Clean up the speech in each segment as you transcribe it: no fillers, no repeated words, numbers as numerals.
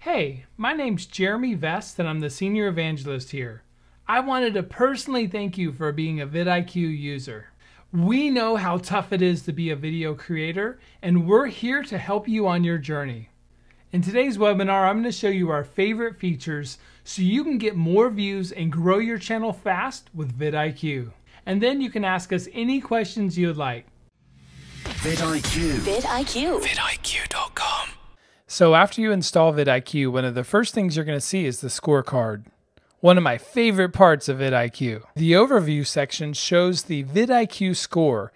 Hey, my name's Jeremy Vest and I'm the Senior Evangelist here. I wanted to personally thank you for being a vidIQ user. We know how tough it is to be a video creator, and we're here to help you on your journey. In today's webinar, I'm going to show you our favorite features so you can get more views and grow your channel fast with vidIQ. And then you can ask us any questions you'd like. vidIQ. vidIQ. vidIQ.com. So after you install vidIQ, one of the first things you're going to see is the scorecard. One of my favorite parts of vidIQ. The overview section shows the vidIQ score.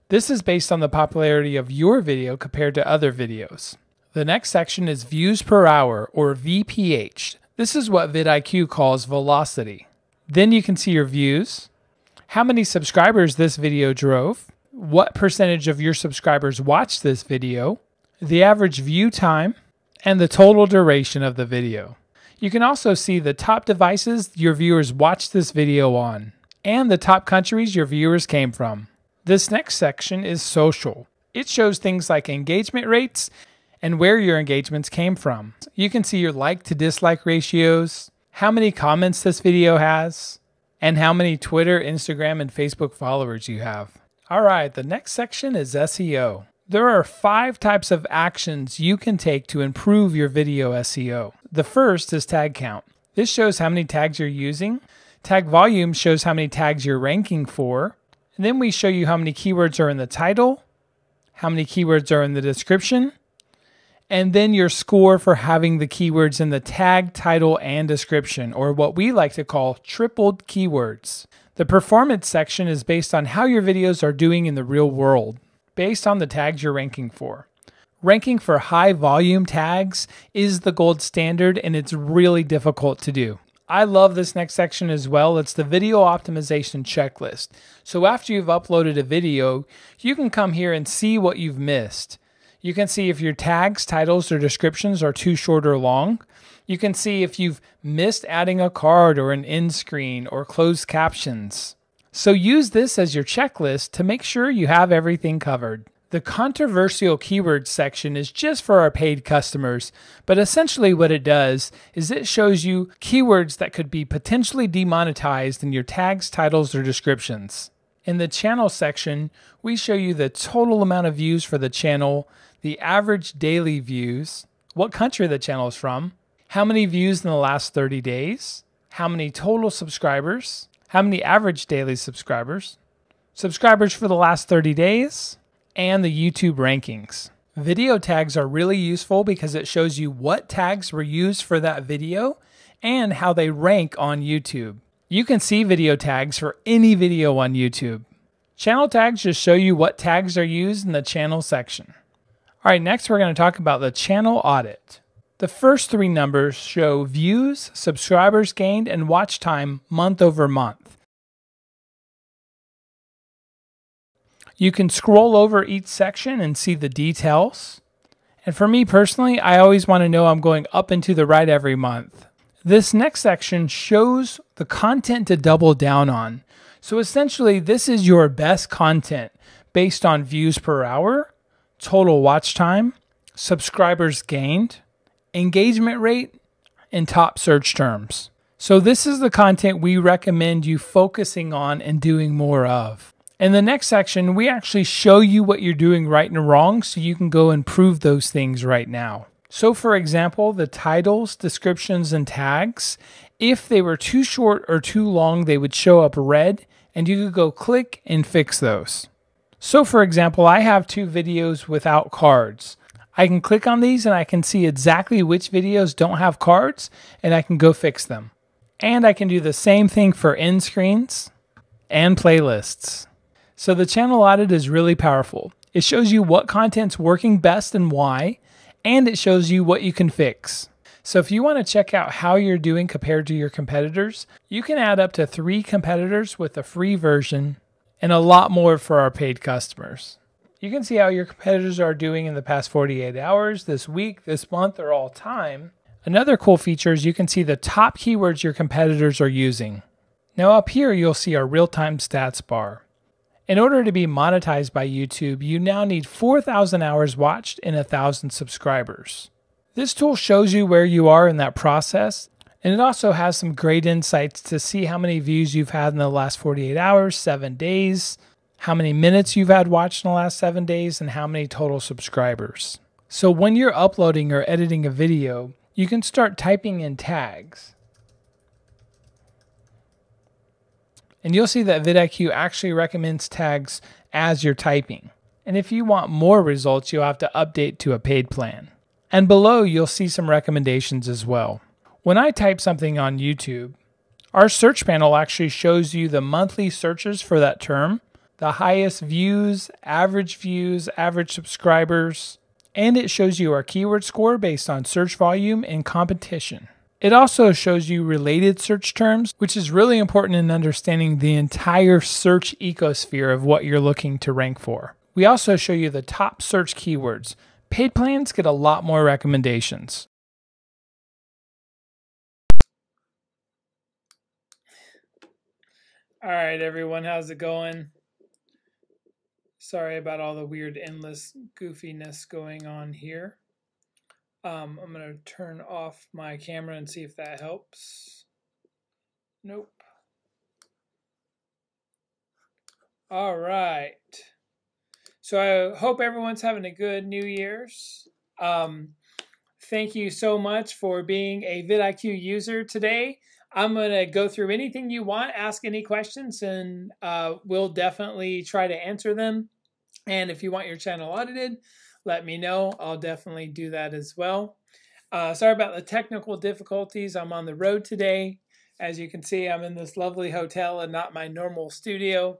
This is based on the popularity of your video compared to other videos. The next section is views per hour, or VPH. This is what vidIQ calls velocity. Then you can see your views, how many subscribers this video drove, what percentage of your subscribers watched this video, the average view time, and the total duration of the video. You can also see the top devices your viewers watched this video on, and the top countries your viewers came from. This next section is social. It shows things like engagement rates and where your engagements came from. You can see your like to dislike ratios, how many comments this video has, and how many Twitter, Instagram, and Facebook followers you have. Alright, the next section is SEO. There are 5 types of actions you can take to improve your video SEO. The first is tag count. This shows how many tags you're using. Tag volume shows how many tags you're ranking for. And then we show you how many keywords are in the title, how many keywords are in the description, and then your score for having the keywords in the tag, title, and description, or what we like to call tripled keywords. The performance section is based on how your videos are doing in the real world, based on the tags you're ranking for. Ranking for high volume tags is the gold standard, and it's really difficult to do. I love this next section as well. It's the video optimization checklist. So after you've uploaded a video, you can come here and see what you've missed. You can see if your tags, titles, or descriptions are too short or long. You can see if you've missed adding a card or an end screen or closed captions. So use this as your checklist to make sure you have everything covered. The controversial keywords section is just for our paid customers, but essentially what it does is it shows you keywords that could be potentially demonetized in your tags, titles, or descriptions. In the channel section, we show you the total amount of views for the channel, the average daily views, what country the channel is from, how many views in the last 30 days, how many total subscribers, how many average daily subscribers, subscribers for the last 30 days, and the YouTube rankings. Video tags are really useful because it shows you what tags were used for that video and how they rank on YouTube. You can see video tags for any video on YouTube. Channel tags just show you what tags are used in the channel section. All right, next we're going to talk about the channel audit. The first 3 numbers show views, subscribers gained, and watch time month over month. You can scroll over each section and see the details. And for me personally, I always want to know I'm going up and to the right every month. This next section shows the content to double down on. So essentially, this is your best content based on views per hour, total watch time, subscribers gained, engagement rate, and top search terms. So this is the content we recommend you focusing on and doing more of. In the next section, we actually show you what you're doing right and wrong so you can go improve those things right now. So for example, the titles, descriptions, and tags, if they were too short or too long, they would show up red, and you could go click and fix those. So for example, I have 2 videos without cards. I can click on these and I can see exactly which videos don't have cards, and I can go fix them. And I can do the same thing for end screens and playlists. So the channel audit is really powerful. It shows you what content's working best and why, and it shows you what you can fix. So if you want to check out how you're doing compared to your competitors, you can add up to 3 competitors with a free version and a lot more for our paid customers. You can see how your competitors are doing in the past 48 hours, this week, this month, or all time. Another cool feature is you can see the top keywords your competitors are using. Now up here, you'll see our real-time stats bar. In order to be monetized by YouTube, you now need 4,000 hours watched and 1,000 subscribers. This tool shows you where you are in that process, and it also has some great insights to see how many views you've had in the last 48 hours, 7 days, how many minutes you've had watched in the last 7 days, and how many total subscribers. So when you're uploading or editing a video, you can start typing in tags. And you'll see that vidIQ actually recommends tags as you're typing. And if you want more results, you'll have to update to a paid plan. And below, you'll see some recommendations as well. When I type something on YouTube, our search panel actually shows you the monthly searches for that term, the highest views, average subscribers, and it shows you our keyword score based on search volume and competition. It also shows you related search terms, which is really important in understanding the entire search ecosphere of what you're looking to rank for. We also show you the top search keywords. Paid plans get a lot more recommendations. All right, everyone, how's it going? Sorry about all the weird endless goofiness going on here. I'm going to turn off my camera and see if that helps. Nope. All right. So I hope everyone's having a good New Year's. Thank you so much for being a vidIQ user today. I'm going to go through anything you want, ask any questions, and we'll definitely try to answer them. And if you want your channel audited, let me know. I'll definitely do that as well. Sorry about the technical difficulties. I'm on the road today. As you can see, I'm in this lovely hotel and not my normal studio.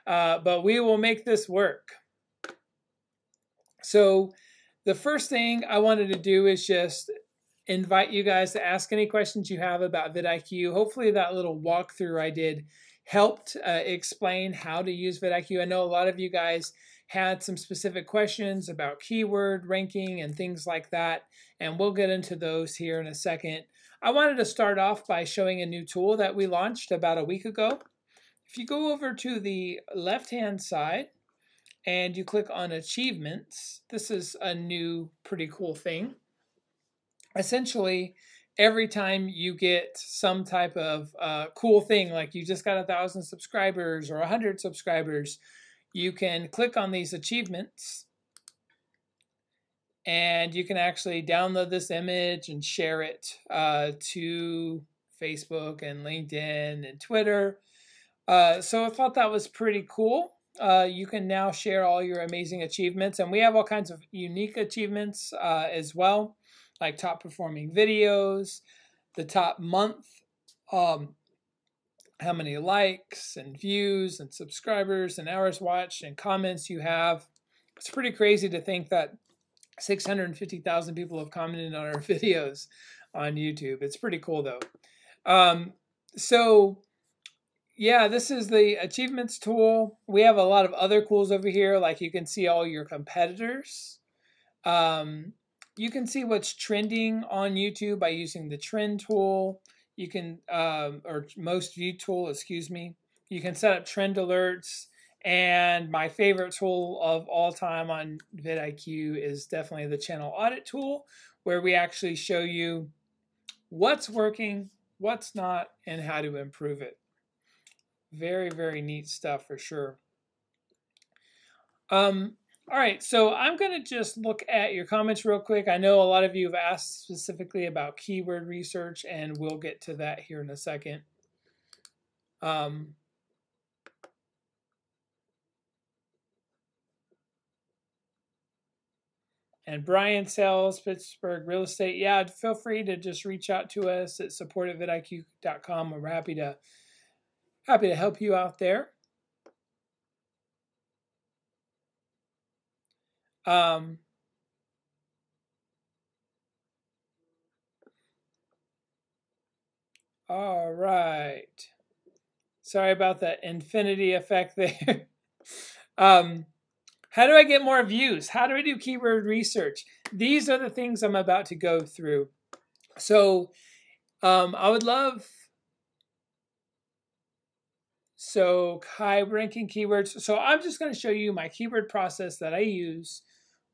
But we will make this work. So the first thing I wanted to do is just invite you guys to ask any questions you have about vidIQ. Hopefully that little walkthrough I did helped explain how to use vidIQ. I know a lot of you guys had some specific questions about keyword ranking and things like that, and we'll get into those here in a second. I wanted to start off by showing a new tool that we launched about a week ago. If you go over to the left-hand side and you click on achievements, this is a new pretty cool thing. Essentially, every time you get some type of cool thing, like you just got 1,000 subscribers or 100 subscribers, you can click on these achievements and you can actually download this image and share it to Facebook and LinkedIn and Twitter. So I thought that was pretty cool. You can now share all your amazing achievements, and we have all kinds of unique achievements as well, like top performing videos, the top month, how many likes and views and subscribers and hours watched and comments you have. It's pretty crazy to think that 650,000 people have commented on our videos on YouTube. It's pretty cool though. So yeah, this is the achievements tool. We have a lot of other tools over here, like you can see all your competitors. You can see what's trending on YouTube by using the trend tool. You can, or most viewed tool, excuse me. You can set up trend alerts. And my favorite tool of all time on vidIQ is definitely the channel audit tool, where we actually show you what's working, what's not, and how to improve it. Very, very neat stuff for sure. All right, so I'm going to just look at your comments real quick. I know a lot of you have asked specifically about keyword research, and we'll get to that here in a second. And Brian sells Pittsburgh real estate. Yeah, feel free to just reach out to us at support@vidIQ.com. We're happy to help you out there. All right. Sorry about that infinity effect there. How do I get more views? How do I do keyword research? These are the things I'm about to go through. So I would love, high ranking keywords. So I'm just going to show you my keyword process that I use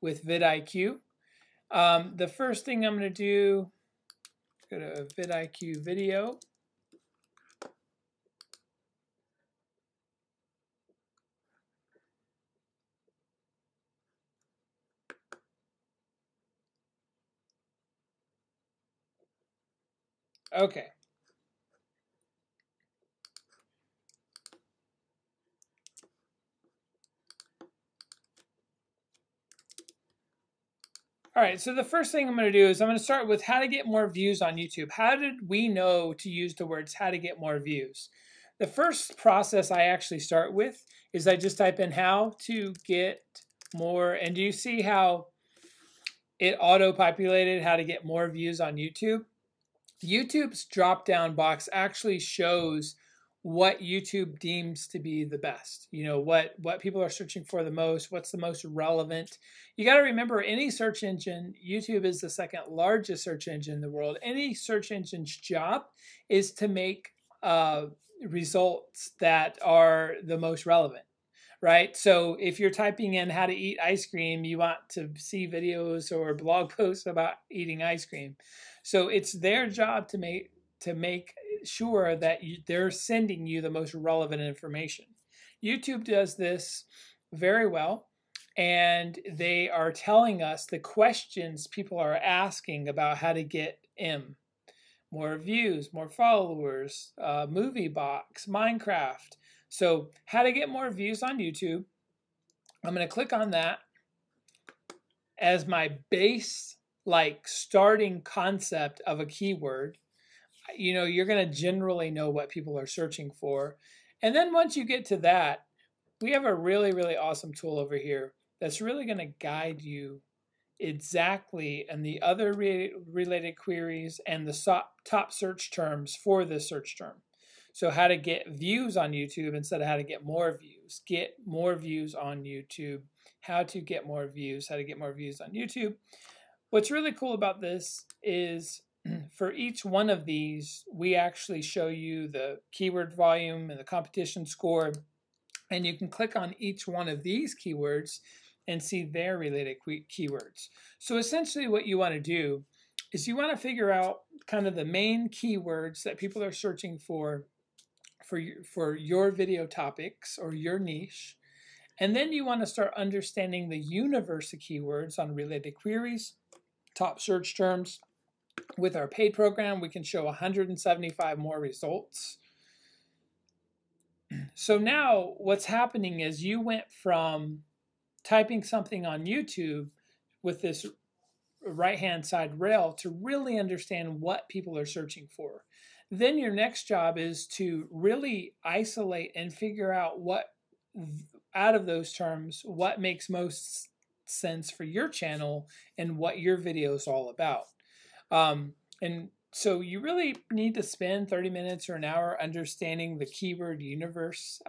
with vidIQ. The first thing I'm going to do, go to vidIQ video. Okay. All right, so the first thing I'm going to do is I'm going to start with how to get more views on YouTube. How did we know to use the words how to get more views? The first process I actually start with is I just type in how to get more, and do you see how it auto-populated how to get more views on YouTube? YouTube's drop-down box actually shows what YouTube deems to be the best. You know, what people are searching for the most, what's the most relevant. You got to remember, any search engine, YouTube is the second largest search engine in the world. Any search engine's job is to make results that are the most relevant, right? So if you're typing in how to eat ice cream, you want to see videos or blog posts about eating ice cream. So it's their job to make sure that they're sending you the most relevant information. YouTube does this very well, and they are telling us the questions people are asking about how to get more views, more followers, movie box, Minecraft. So how to get more views on YouTube. I'm going to click on that as my base, like starting concept of a keyword. You know, you're going to generally know what people are searching for. And then once you get to that, we have a really, really awesome tool over here that's really going to guide you exactly and the other related queries and the top search terms for this search term. So how to get views on YouTube instead of how to get more views. Get more views on YouTube. How to get more views. How to get more views on YouTube. What's really cool about this is for each one of these, we actually show you the keyword volume and the competition score. And you can click on each one of these keywords and see their related keywords. So essentially what you want to do is you want to figure out kind of the main keywords that people are searching for your video topics or your niche. And then you want to start understanding the universe of keywords on related queries, top search terms. With our paid program, we can show 175 more results. So now what's happening is you went from typing something on YouTube with this right-hand side rail to really understand what people are searching for. Then your next job is to really isolate and figure out what, out of those terms, what makes most sense for your channel and what your video is all about. And so you really need to spend 30 minutes or an hour understanding the keyword universe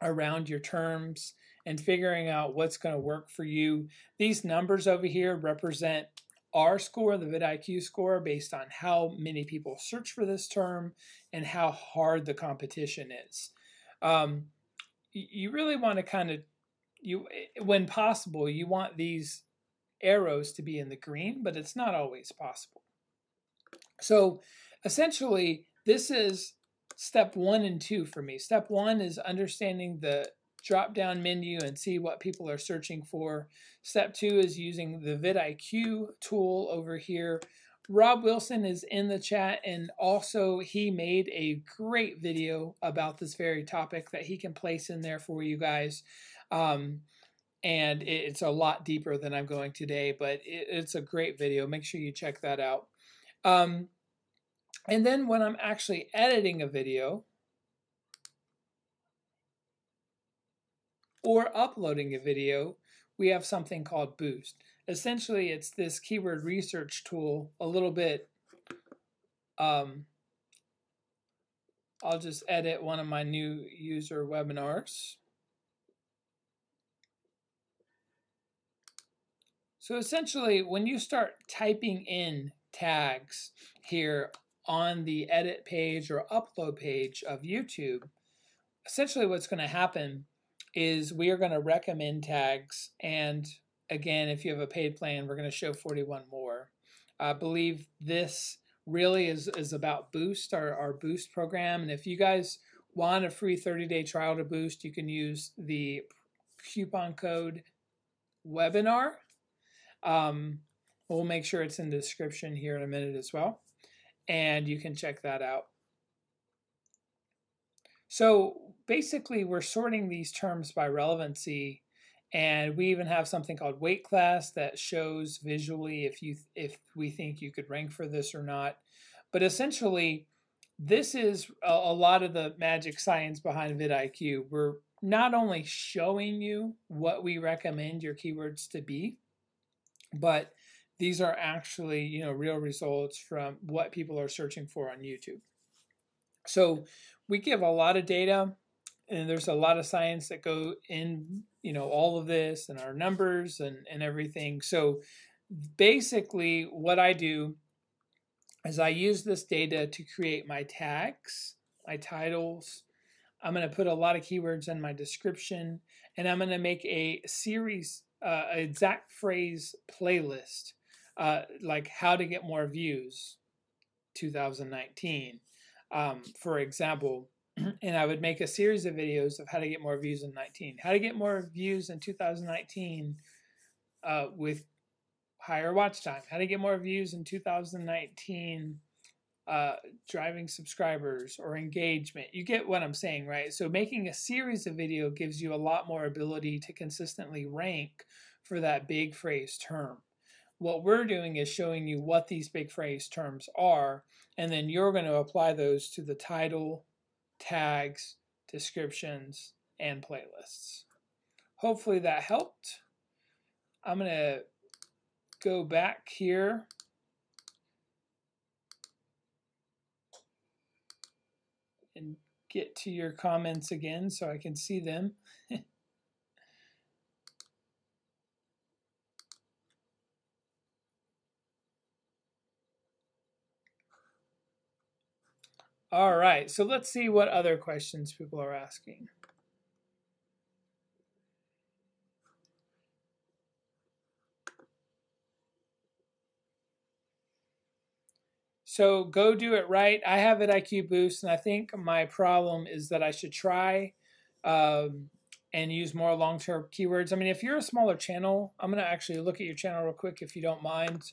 around your terms and figuring out what's going to work for you. These numbers over here represent our score, the vidIQ score, based on how many people search for this term and how hard the competition is. You really want to kind of, when possible, you want these arrows to be in the green, but it's not always possible. So essentially, this is step 1 and 2 for me. Step 1 is understanding the drop-down menu and see what people are searching for. Step 2 is using the vidIQ tool over here. Rob Wilson is in the chat, and also he made a great video about this very topic that he can place in there for you guys. And it's a lot deeper than I'm going today, but it's a great video. Make sure you check that out. And then when I'm actually editing a video or uploading a video, we have something called Boost. Essentially, it's this keyword research tool, a little bit. I'll just edit one of my new user webinars. So essentially, when you start typing in tags here on the edit page or upload page of YouTube, essentially what's going to happen is we are going to recommend tags, and again, if you have a paid plan, we're going to show 41 more. I believe this really is about Boost, our Boost program. And if you guys want a free 30-day trial to Boost, you can use the coupon code webinar. We'll make sure it's in the description here in a minute as well, and you can check that out. So basically, we're sorting these terms by relevancy, and we even have something called weight class that shows visually if we think you could rank for this or not. But essentially, this is a lot of the magic science behind vidIQ. We're not only showing you what we recommend your keywords to be, but these are actually, real results from what people are searching for on YouTube. So we give a lot of data, and there's a lot of science that go in, all of this and our numbers and everything. So basically what I do is I use this data to create my tags, my titles. I'm going to put a lot of keywords in my description, and I'm going to make a series, exact phrase playlist, like how to get more views 2019, for example. And I would make a series of videos of how to get more views in 19, how to get more views in 2019 with higher watch time, how to get more views in 2019 driving subscribers or engagement. You get what I'm saying, right? So making a series of video gives you a lot more ability to consistently rank for that big phrase term. What we're doing is showing you what these big phrase terms are, and then you're going to apply those to the title, tags, descriptions, and playlists. Hopefully that helped. I'm going to go back here and get to your comments again so I can see them. All right, so let's see what other questions people are asking. So go do it right. I have vidIQ Boost, and I think my problem is that I should try and use more long-term keywords. I mean, if you're a smaller channel, I'm going to actually look at your channel real quick if you don't mind.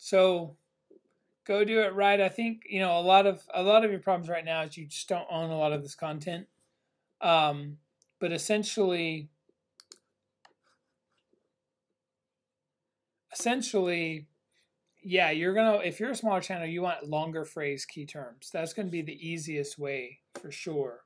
So go do it right. I think a lot of your problems right now is you just don't own a lot of this content. But essentially, yeah, if you're a smaller channel, you want longer phrase key terms. That's going to be the easiest way for sure.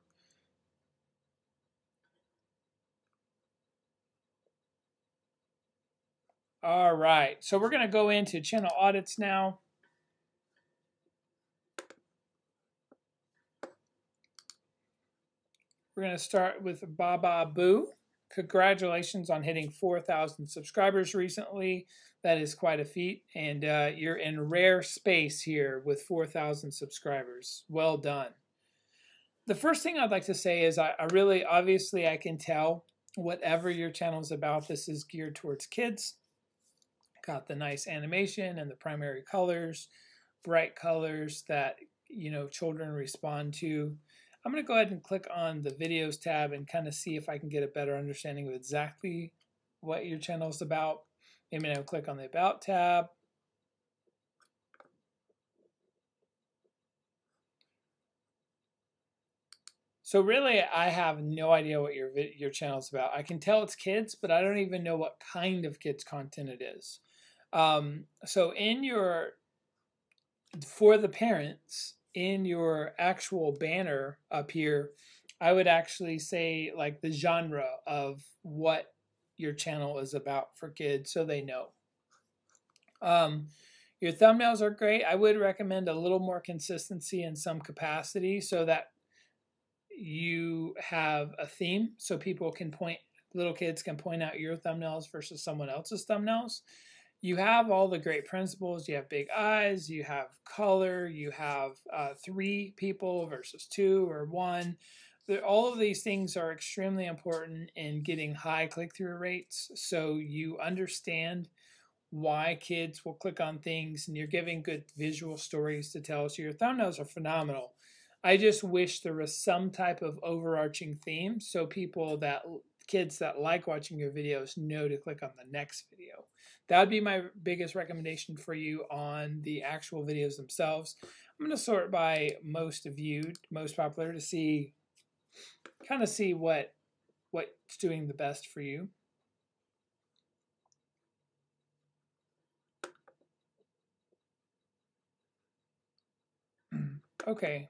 All right, so we're going to go into channel audits now. We're going to start with Baba Boo. Congratulations on hitting 4,000 subscribers recently. That is quite a feat, and you're in rare space here with 4,000 subscribers. Well done. The first thing I'd like to say is I really, obviously, I can tell whatever your channel is about, this is geared towards kids. Got the nice animation and the primary colors, bright colors that children respond to. I'm going to go ahead and click on the videos tab and kind of see if I can get a better understanding of exactly what your channel is about. Maybe I'll click on the About tab. So really, I have no idea what your channel is about. I can tell it's kids, but I don't even know what kind of kids content it is. So for the parents, in your actual banner up here, I would actually say like the genre of what your channel is about for kids so they know. Your thumbnails are great. I would recommend a little more consistency in some capacity so that you have a theme so little kids can point out your thumbnails versus someone else's thumbnails. You have all the great principles. You have big eyes, you have color, you have 3 people versus 2 or 1. all of these things are extremely important in getting high click-through rates, so you understand why kids will click on things, and you're giving good visual stories to tell. So your thumbnails are phenomenal. I just wish there was some type of overarching theme so kids that like watching your videos know to click on the next video. That would be my biggest recommendation for you on the actual videos themselves. I'm going to sort by most viewed, most popular, to kind of see what's doing the best for you. Okay.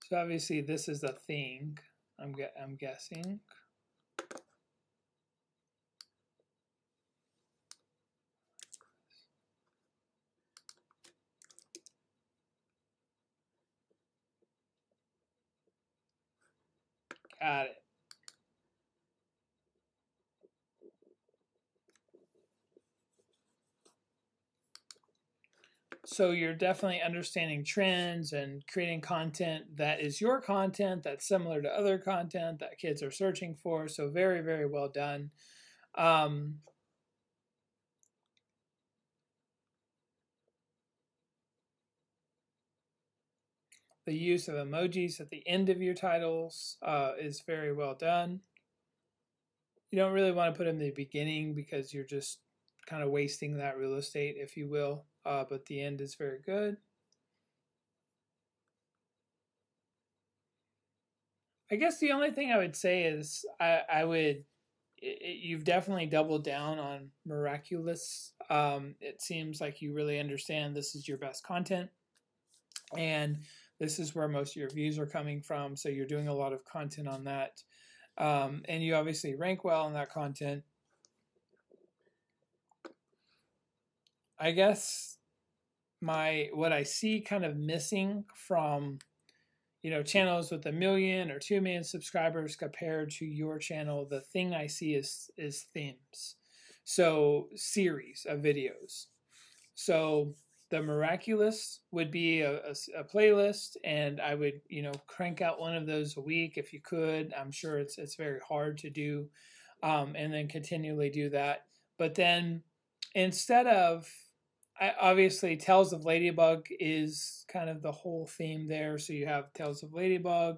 So obviously this is a thing, I'm guessing. Got it. So you're definitely understanding trends and creating content that is your content, that's similar to other content that kids are searching for. So very, very well done. The use of emojis at the end of your titles is very well done. You don't really want to put them in the beginning because you're just kind of wasting that real estate, if you will. But the end is very good. I guess the only thing I would say is you've definitely doubled down on miraculous. It seems like you really understand this is your best content, and this is where most of your views are coming from. So you're doing a lot of content on that, and you obviously rank well on that content. I guess what I see kind of missing from channels with 1 million or 2 million subscribers compared to your channel, the thing I see is themes. So series of videos. So the miraculous would be a playlist, and I would crank out one of those a week if you could. I'm sure it's very hard to do, and then continually do that. But then instead of obviously Tales of Ladybug is kind of the whole theme there. So you have Tales of Ladybug.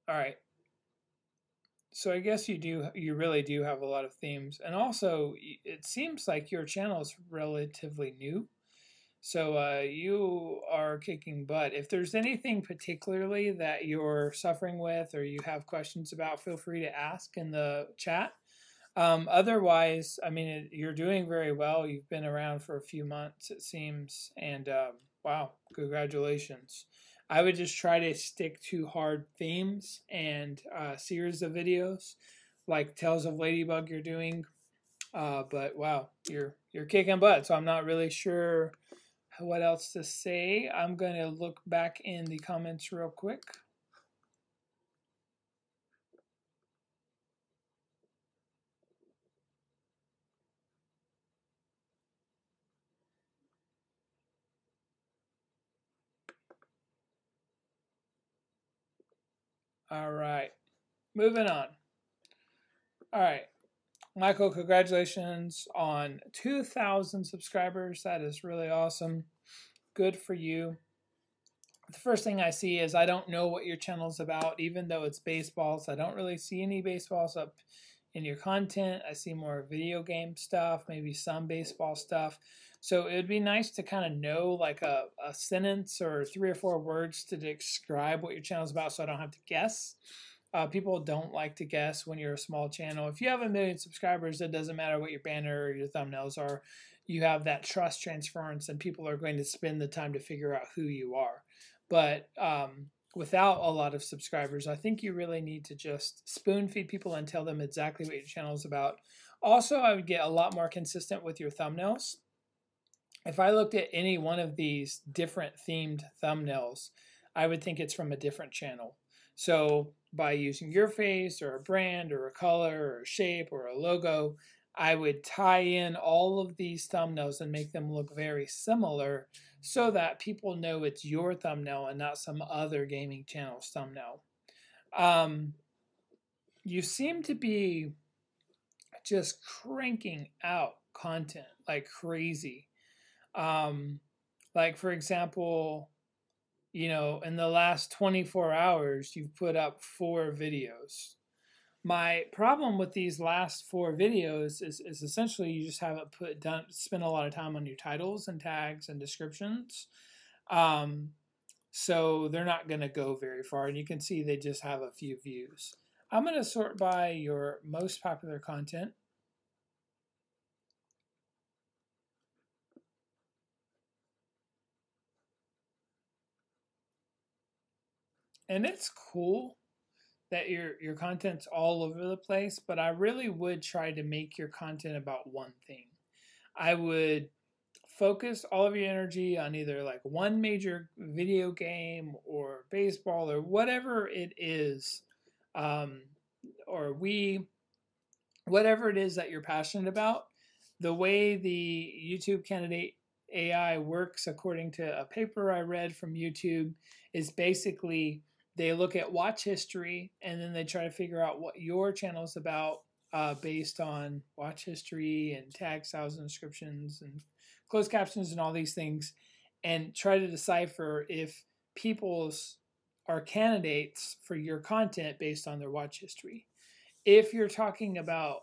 All right. So I guess you really do have a lot of themes. And also it seems like your channel is relatively new. So you are kicking butt. If there's anything particularly that you're suffering with or you have questions about, feel free to ask in the chat. Otherwise, I mean, you're doing very well. You've been around for a few months, it seems, and wow, congratulations. I would just try to stick to hard themes and series of videos like Tales of Ladybug you're doing. But wow, you're kicking butt. So I'm not really sure what else to say. I'm going to look back in the comments real quick. All right, moving on. All right, Michael, congratulations on 2,000 subscribers. That is really awesome. Good for you. The first thing I see is I don't know what your channel is about, even though it's baseballs. I don't really see any baseballs up in your content. I see more video game stuff, maybe some baseball stuff. So it would be nice to kind of know like a sentence or 3 or 4 words to describe what your channel is about so I don't have to guess. People don't like to guess when you're a small channel. If you have 1 million subscribers, it doesn't matter what your banner or your thumbnails are. You have that trust transference, and people are going to spend the time to figure out who you are. But without a lot of subscribers, I think you really need to just spoon feed people and tell them exactly what your channel is about. Also, I would get a lot more consistent with your thumbnails. If I looked at any one of these different themed thumbnails, I would think it's from a different channel. So by using your face or a brand or a color or a shape or a logo, I would tie in all of these thumbnails and make them look very similar so that people know it's your thumbnail and not some other gaming channel's thumbnail. You seem to be just cranking out content like crazy. Like, for example, in the last 24 hours, you've put up 4 videos. My problem with these last 4 videos is essentially you just haven't spent a lot of time on your titles and tags and descriptions. So they're not going to go very far. And you can see they just have a few views. I'm going to sort by your most popular content. And it's cool that your content's all over the place, but I really would try to make your content about one thing. I would focus all of your energy on either like one major video game or baseball or whatever it is, or whatever it is that you're passionate about. The way the YouTube candidate AI works, according to a paper I read from YouTube, is basically they look at watch history and then they try to figure out what your channel is about based on watch history and tag styles and descriptions and closed captions and all these things, and try to decipher if people's are candidates for your content based on their watch history. If you're talking about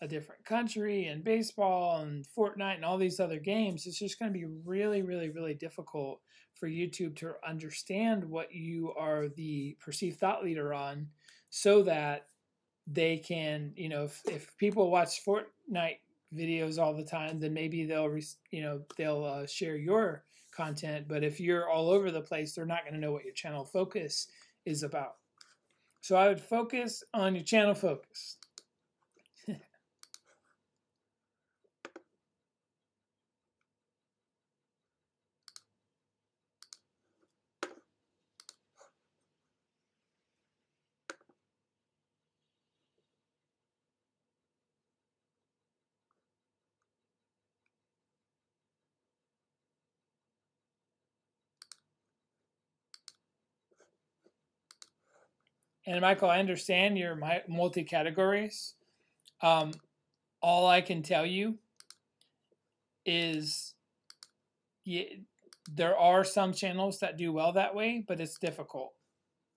a different country and baseball and Fortnite and all these other games, it's just going to be really, really, really difficult for YouTube to understand what you are the perceived thought leader on, so that they can, if people watch Fortnite videos all the time, then maybe they'll share your content. But if you're all over the place, they're not going to know what your channel focus is about. So I would focus on your channel focus. And Michael, I understand your multi-categories. All I can tell you is there are some channels that do well that way, but it's difficult.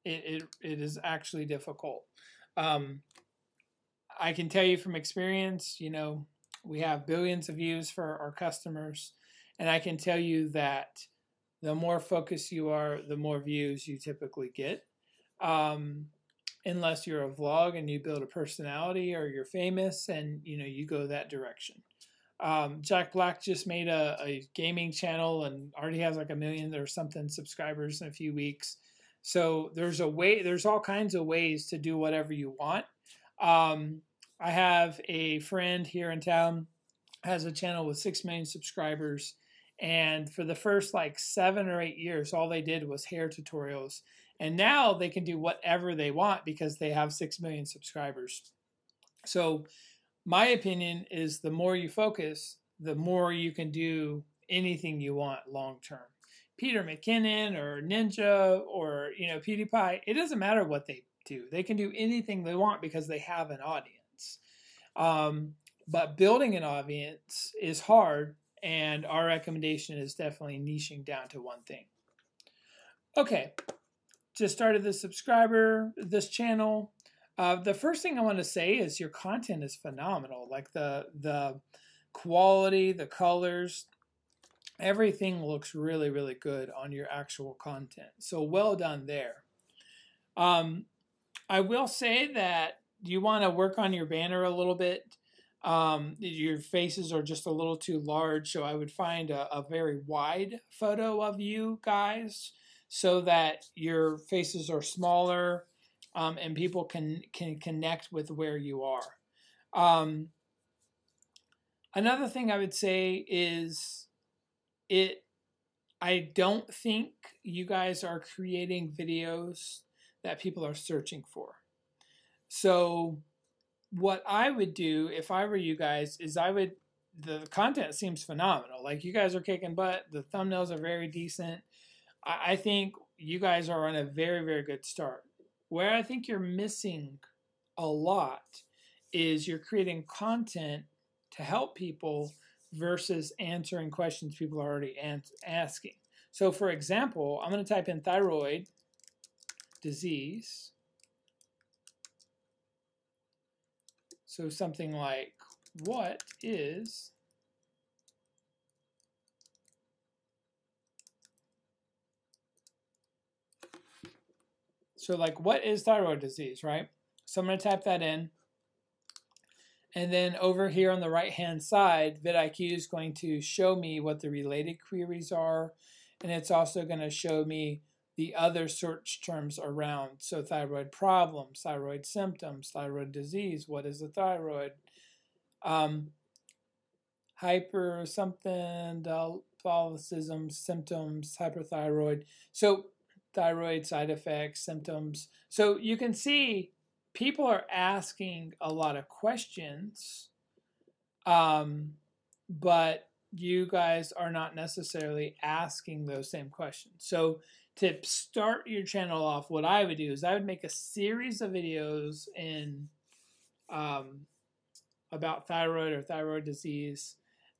It is actually difficult. I can tell you from experience, we have billions of views for our customers, and I can tell you that the more focused you are, the more views you typically get. Unless you're a vlog and you build a personality or you're famous and you go that direction. Jack Black just made a gaming channel and already has like 1 million or something subscribers in a few weeks. So there's all kinds of ways to do whatever you want. I have a friend here in town, has a channel with 6 million subscribers. And for the first like 7 or 8 years, all they did was hair tutorials. And now they can do whatever they want because they have 6 million subscribers. So my opinion is the more you focus, the more you can do anything you want long term. Peter McKinnon or Ninja or PewDiePie, it doesn't matter what they do. They can do anything they want because they have an audience. But building an audience is hard, and our recommendation is definitely niching down to one thing. Okay, just started this channel. The first thing I want to say is your content is phenomenal. Like the quality, the colors, everything looks really, really good on your actual content. So well done there. I will say that you want to work on your banner a little bit. Your faces are just a little too large, so I would find a very wide photo of you guys so that your faces are smaller, and people can connect with where you are. Another thing I would say is I don't think you guys are creating videos that people are searching for. So what I would do if I were you guys is the content seems phenomenal. Like, you guys are kicking butt. The thumbnails are very decent. I think you guys are on a very, very good start. Where I think you're missing a lot is you're creating content to help people versus answering questions people are already asking. So for example, I'm going to type in thyroid disease. So something like, what is what is thyroid disease, right? So I'm going to type that in. And then over here on the right-hand side, vidIQ is going to show me what the related queries are. And it's also going to show me the other search terms around. So thyroid problems, thyroid symptoms, thyroid disease, what is the thyroid? Hyper something, polycysm, symptoms, hyperthyroid. So thyroid side effects, symptoms. So you can see people are asking a lot of questions, but you guys are not necessarily asking those same questions. So to start your channel off, what I would do is I would make a series of videos in about thyroid or thyroid disease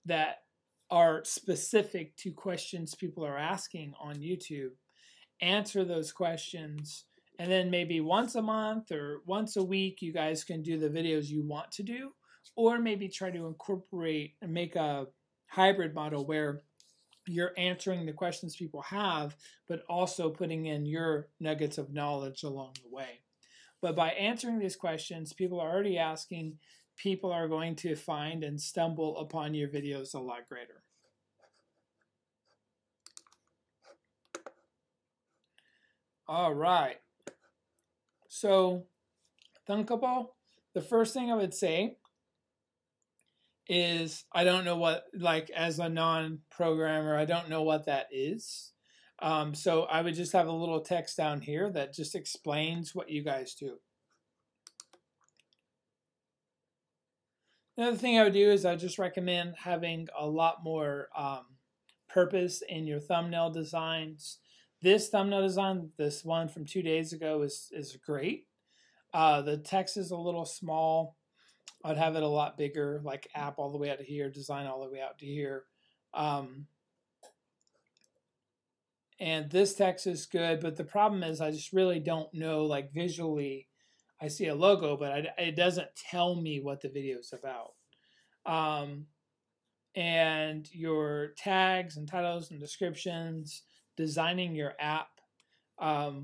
that are specific to questions people are asking on YouTube. Answer those questions, and then maybe once a month or once a week you guys can do the videos you want to do, or maybe try to incorporate and make a hybrid model where you're answering the questions people have, but also putting in your nuggets of knowledge along the way. But by answering these questions people are already asking, people are going to find and stumble upon your videos a lot greater. All right. So, Thunkable, the first thing I would say is I don't know what, like, as a non-programmer, I don't know what that is. So I would just have a little text down here that just explains what you guys do. Another thing I would do is I just recommend having a lot more purpose in your thumbnail designs. This thumbnail design, this one from 2 days ago, is great. The text is a little small. I'd have it a lot bigger, like app all the way out to here, design all the way out to here. And this text is good, but the problem is I just really don't know, like visually, I see a logo, but it doesn't tell me what the video is about. And your tags and titles and descriptions, designing your app,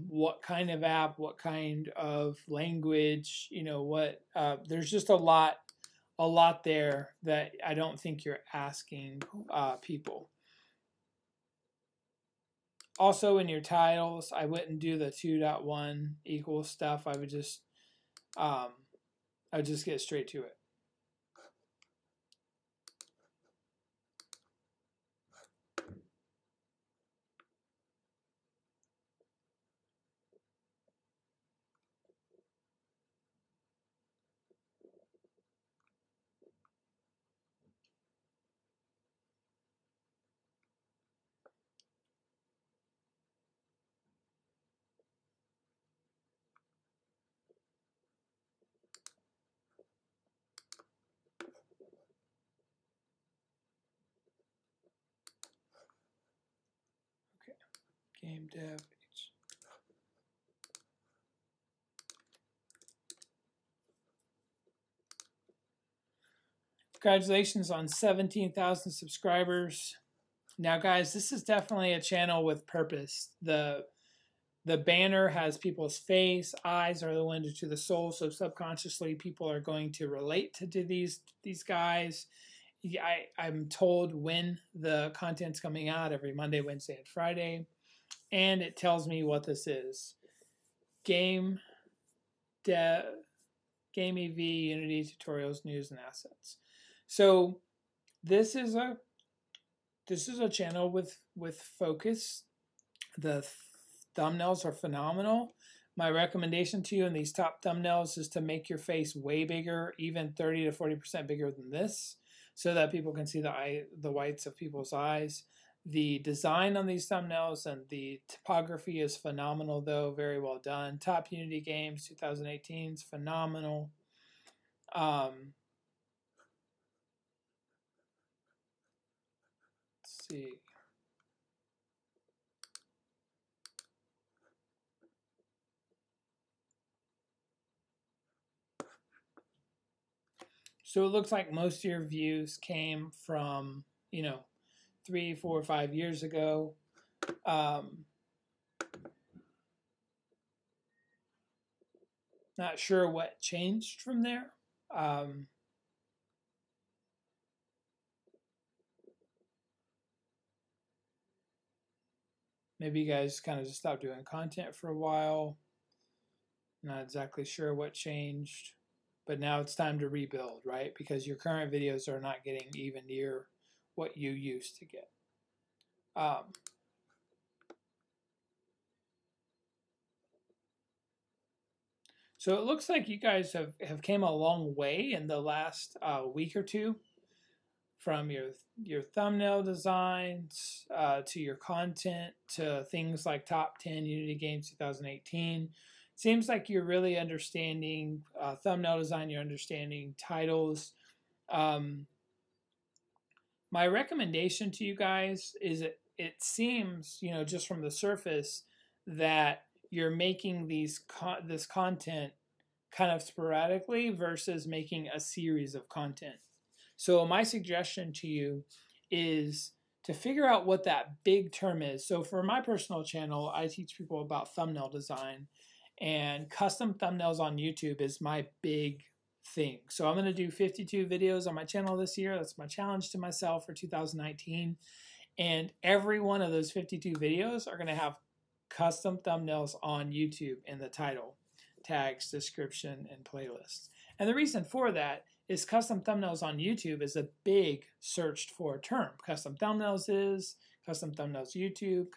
what kind of app, what kind of language, you know, what, there's just a lot there that I don't think you're asking people. Also in your titles, I wouldn't do the 2.1 equals stuff. I would just get straight to it. Okay, game dev. Congratulations on 17,000 subscribers. Now, guys, this is definitely a channel with purpose. The banner has people's face, eyes are the window to the soul, so subconsciously people are going to relate to these guys. I'm told when the content's coming out every Monday, Wednesday, and Friday, and it tells me what this is. Game EV, Unity tutorials, news, and assets. So this is a channel with focus. The thumbnails are phenomenal, My recommendation to you in these top thumbnails is to make your face way bigger, even 30 to 40% bigger than this, so that people can see the whites of people's eyes. The design on these thumbnails and the typography is phenomenal, though. Very well done. Top Unity Games 2018 is phenomenal. Let's see. So it looks like most of your views came from, 3, 4, 5 years ago. Not sure what changed from there. Maybe you guys kind of just stopped doing content for a while. Not exactly sure what changed. But now it's time to rebuild, right? Because your current videos are not getting even near what you used to get. So it looks like you guys have came a long way in the last week or two, from your thumbnail designs to your content to things like Top 10 Unity Games 2018. Seems like you're really understanding thumbnail design, you're understanding titles. My recommendation to you guys is it seems, just from the surface, that you're making this content kind of sporadically versus making a series of content. So my suggestion to you is to figure out what that big term is. So for my personal channel, I teach people about thumbnail design, and custom thumbnails on YouTube is my big thing. So I'm going to do 52 videos on my channel this year. That's my challenge to myself for 2019. And every one of those 52 videos are going to have custom thumbnails on YouTube in the title, tags, description, and playlists. And the reason for that is custom thumbnails on YouTube is a big searched for term. Custom thumbnails is custom thumbnails YouTube,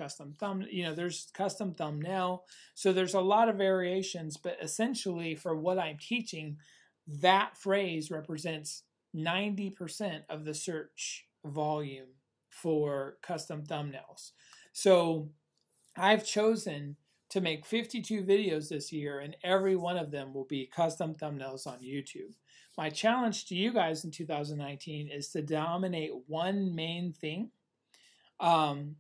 there's custom thumbnail. So there's a lot of variations, but essentially for what I'm teaching, that phrase represents 90% of the search volume for custom thumbnails. So I've chosen to make 52 videos this year, and every one of them will be custom thumbnails on YouTube. My challenge to you guys in 2019 is to dominate one main thing. I'm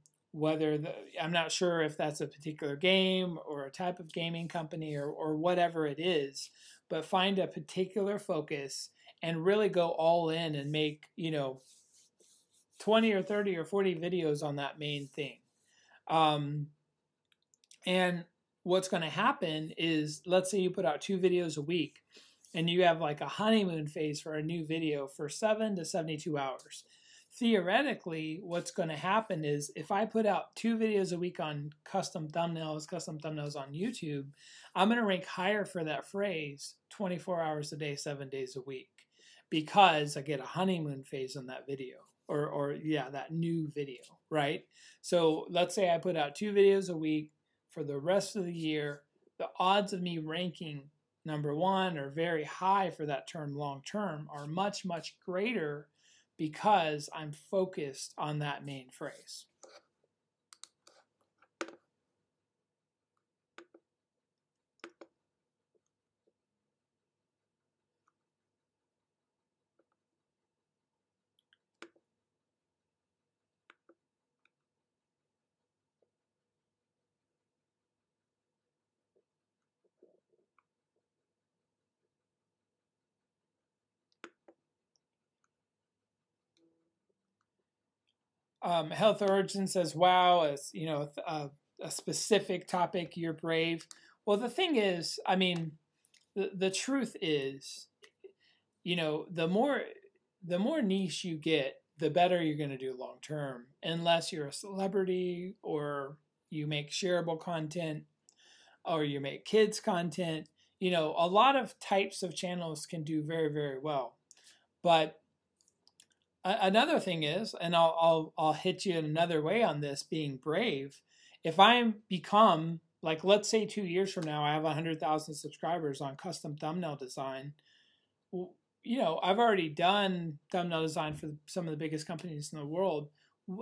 not sure if that's a particular game or a type of gaming company or whatever it is, but find a particular focus and really go all in and make, 20 or 30 or 40 videos on that main thing. And what's going to happen is, let's say you put out 2 videos a week and you have like a honeymoon phase for a new video for 7 to 72 hours. Theoretically, what's going to happen is if I put out 2 videos a week on custom thumbnails on YouTube, I'm going to rank higher for that phrase 24 hours a day, 7 days a week, because I get a honeymoon phase on that video. That new video, right? So let's say I put out 2 videos a week for the rest of the year. The odds of me ranking number 1 or very high for that term long term are much, much greater because I'm focused on that main phrase. Health Origin says, wow, it's, a specific topic, you're brave. Well, the thing is, the truth is, the more niche you get, the better you're going to do long term, unless you're a celebrity or you make shareable content or you make kids content. A lot of types of channels can do very, very well. But another thing is, and I'll hit you in another way on this, being brave. If I become like let's say 2 years from now, I have 100,000 subscribers on custom thumbnail design. I've already done thumbnail design for some of the biggest companies in the world.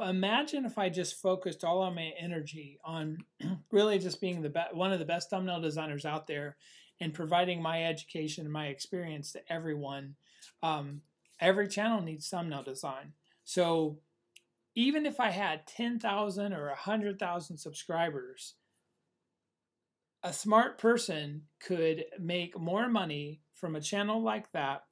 Imagine if I just focused all of my energy on really just being one of the best thumbnail designers out there and providing my education and my experience to everyone. Every channel needs thumbnail design. So even if I had 10,000 or 100,000 subscribers, a smart person could make more money from a channel like that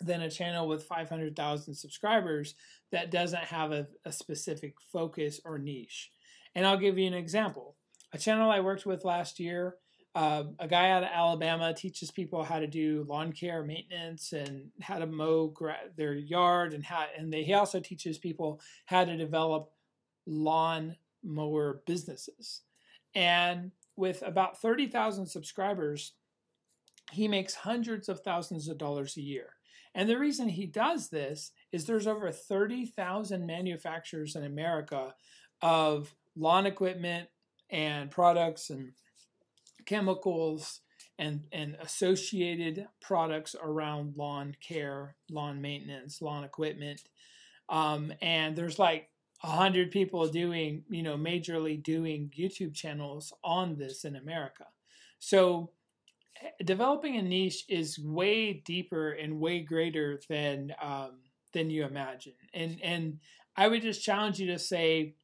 than a channel with 500,000 subscribers that doesn't have a specific focus or niche. And I'll give you an example. A channel I worked with last year, a guy out of Alabama teaches people how to do lawn care maintenance and how to mow their yard, and he also teaches people how to develop lawn mower businesses. And with about 30,000 subscribers, he makes hundreds of thousands of dollars a year. And the reason he does this is there's over 30,000 manufacturers in America of lawn equipment and products and chemicals and associated products around lawn care, lawn maintenance, lawn equipment. And there's like 100 people doing, majorly doing YouTube channels on this in America. So developing a niche is way deeper and way greater than you imagine. And I would just challenge you to say,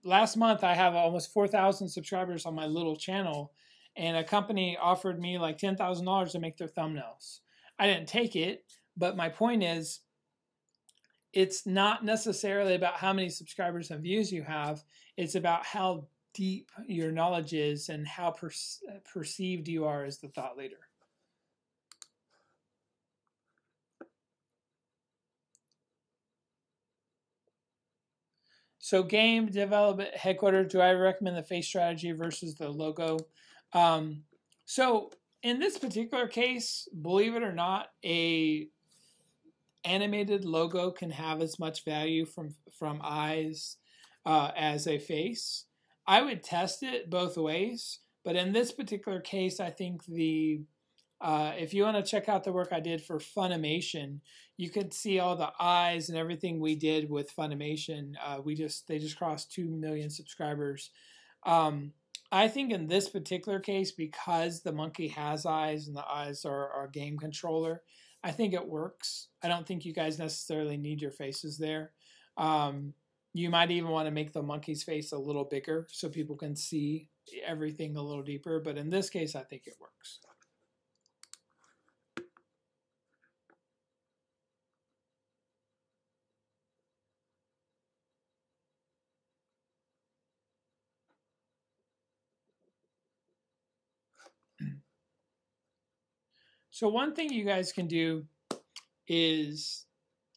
last month I have almost 4,000 subscribers on my little channel, and a company offered me like $10,000 to make their thumbnails. I didn't take it, but my point is, it's not necessarily about how many subscribers and views you have. It's about how deep your knowledge is and how perceived you are as the thought leader. So game development headquarters, do I recommend the face strategy versus the logo? So in this particular case, believe it or not, a animated logo can have as much value from eyes as a face. I would test it both ways, but in this particular case, I think if you want to check out the work I did for Funimation, you could see all the eyes and everything we did with Funimation. They just crossed 2 million subscribers. I think in this particular case, because the monkey has eyes and the eyes are a game controller, I think it works. I don't think you guys necessarily need your faces there. You might even want to make the monkey's face a little bigger so people can see everything a little deeper. But in this case, I think it works. So one thing you guys can do is,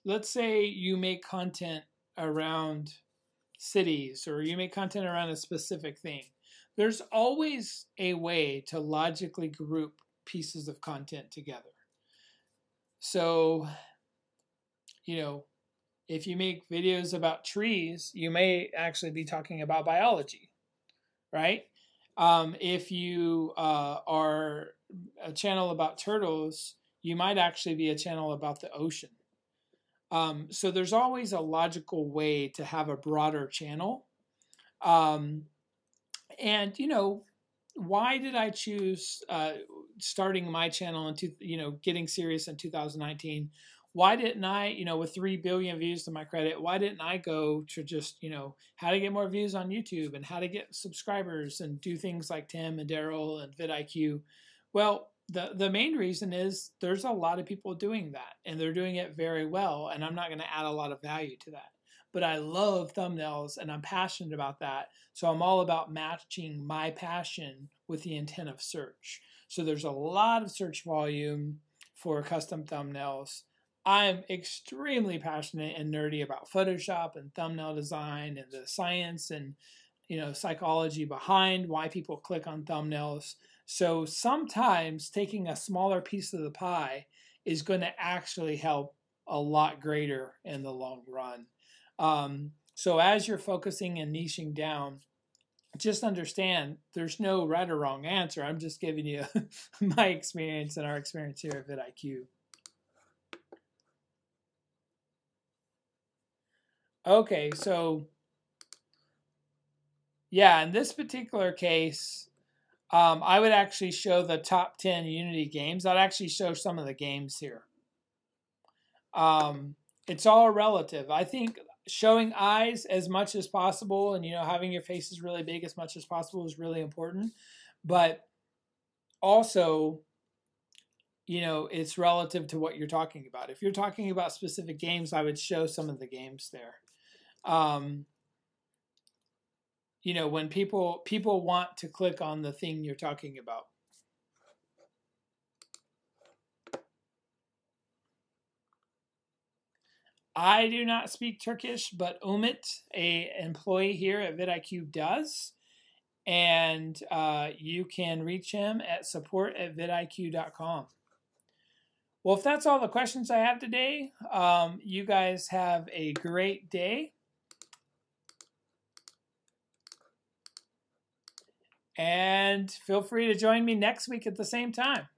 let's say you make content around cities or you make content around a specific thing. There's always a way to logically group pieces of content together. So, if you make videos about trees, you may actually be talking about biology, right? If you are a channel about turtles, you might actually be a channel about the ocean. So there's always a logical way to have a broader channel. And, why did I choose starting my channel getting serious in 2019? Why didn't I, with 3 billion views to my credit, why didn't I go to just, how to get more views on YouTube and how to get subscribers and do things like Tim and Daryl and vidIQ? Well, the main reason is there's a lot of people doing that and they're doing it very well. And I'm not going to add a lot of value to that. But I love thumbnails and I'm passionate about that. So I'm all about matching my passion with the intent of search. So there's a lot of search volume for custom thumbnails. I'm extremely passionate and nerdy about Photoshop and thumbnail design and the science and psychology behind why people click on thumbnails. So sometimes taking a smaller piece of the pie is going to actually help a lot greater in the long run. So as you're focusing and niching down, just understand there's no right or wrong answer. I'm just giving you my experience and our experience here at vidIQ. Okay, so yeah, in this particular case, I would actually show the top 10 Unity games. I'd actually show some of the games here. It's all relative. I think showing eyes as much as possible and, having your faces really big as much as possible is really important. But also, it's relative to what you're talking about. If you're talking about specific games, I would show some of the games there. When people want to click on the thing you're talking about. I do not speak Turkish, but Umit, an employee here at vidIQ, does. And you can reach him at support@vidiq.com. Well, if that's all the questions I have today, you guys have a great day. And feel free to join me next week at the same time.